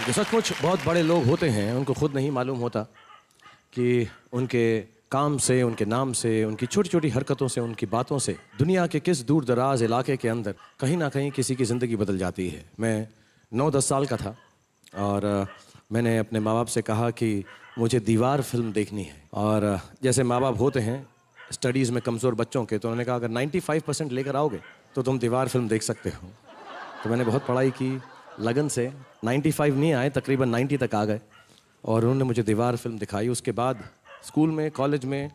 जो सचमुच बहुत बड़े लोग होते हैं उनको खुद नहीं मालूम होता कि उनके काम से, उनके नाम से, उनकी छोटी छोटी हरकतों से, उनकी बातों से दुनिया के किस दूर दराज इलाके के अंदर कहीं ना कहीं किसी की ज़िंदगी बदल जाती है। मैं 9-10 साल का था और मैंने अपने माँ बाप से कहा कि मुझे दीवार फिल्म देखनी है। और जैसे माँ बाप होते हैं स्टडीज़ में कमज़ोर बच्चों के, तो उन्होंने कहा अगर 95% लेकर आओगे तो तुम दीवार फिल्म देख सकते हो। तो मैंने बहुत पढ़ाई की लगन से, 95 नहीं आए, तकरीबन 90 तक आ गए और उन्होंने मुझे दीवार फिल्म दिखाई। उसके बाद स्कूल में, कॉलेज में,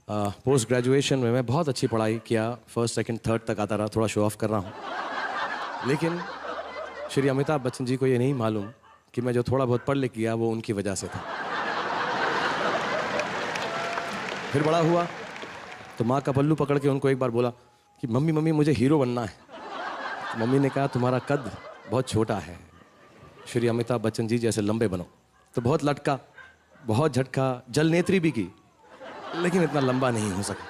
पोस्ट ग्रेजुएशन में मैं बहुत अच्छी पढ़ाई किया, फर्स्ट सेकंड थर्ड तक आता रहा, थोड़ा शो ऑफ कर रहा हूँ। लेकिन श्री अमिताभ बच्चन जी को ये नहीं मालूम कि मैं जो थोड़ा बहुत पढ़ लिख गया वो उनकी वजह से था। फिर बड़ा हुआ तो माँ का पल्लू पकड़ के उनको एक बार बोला कि मम्मी मम्मी मुझे हीरो बनना है। तो मम्मी ने कहा तुम्हारा कद बहुत छोटा है, श्री अमिताभ बच्चन जी जैसे लंबे बनो। तो बहुत लटका, बहुत झटका, जल नेत्री भी की, लेकिन इतना लंबा नहीं हो सका।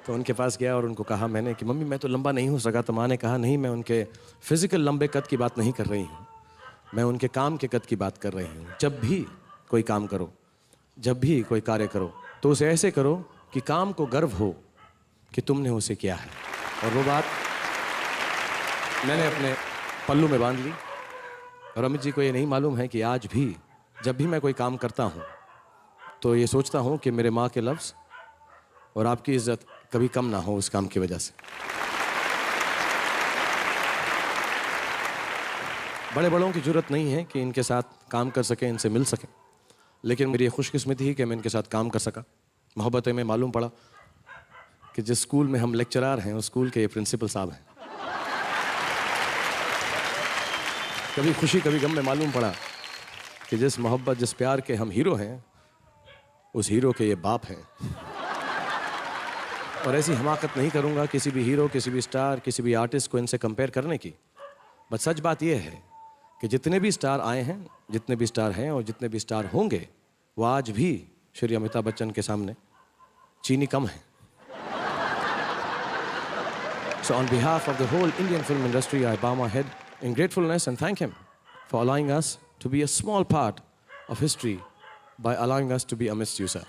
तो उनके पास गया और उनको कहा मैंने कि मम्मी मैं तो लंबा नहीं हो सका। तो माँ ने कहा नहीं, मैं उनके फिजिकल लंबे कद की बात नहीं कर रही हूँ, मैं उनके काम के कद की बात कर रही हूँ। जब भी कोई काम करो, जब भी कोई कार्य करो तो उसे ऐसे करो कि काम को गर्व हो कि तुमने उसे किया है। और वो बात मैंने अपने पल्लू में बांध ली। और अमित जी को ये नहीं मालूम है कि आज भी जब भी मैं कोई काम करता हूँ तो ये सोचता हूँ कि मेरे माँ के लफ्ज़ और आपकी इज्जत कभी कम ना हो उस काम की वजह से। बड़े बड़ों की जरूरत नहीं है कि इनके साथ काम कर सकें, इनसे मिल सकें, लेकिन मेरी खुशकिस्मती ही कि मैं इनके साथ काम कर सका। मोहब्बतें में मालूम पड़ा कि जिस स्कूल में हम लेक्चरार हैं उस स्कूल के ये प्रिंसिपल साहब हैं। कभी खुशी कभी गम में मालूम पड़ा कि जिस मोहब्बत, जिस प्यार के हम हीरो हैं उस हीरो के ये बाप हैं। और ऐसी हमाकत नहीं करूंगा किसी भी हीरो, किसी भी स्टार, किसी भी आर्टिस्ट को इनसे कंपेयर करने की। बस सच बात यह है कि जितने भी स्टार आए हैं, जितने भी स्टार हैं और जितने भी स्टार होंगे, वो आज भी श्री अमिताभ बच्चन के सामने चीनी कम है। So on behalf of the whole Indian film industry, I bow my head in gratefulness and thank him for allowing us to be a small part of history by allowing us to be amidst you, sir,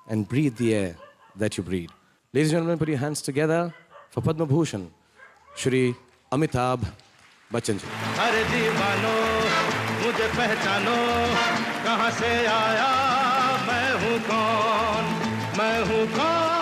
and breathe the air that you breathe. Ladies and gentlemen, put your hands together for Padma Bhushan, Shri Amitabh Bachchan ji. अरे दीवानो मुझे पहचानो, कहाँ से आया, मैं हूँ कौन, मैं हूँ कौन।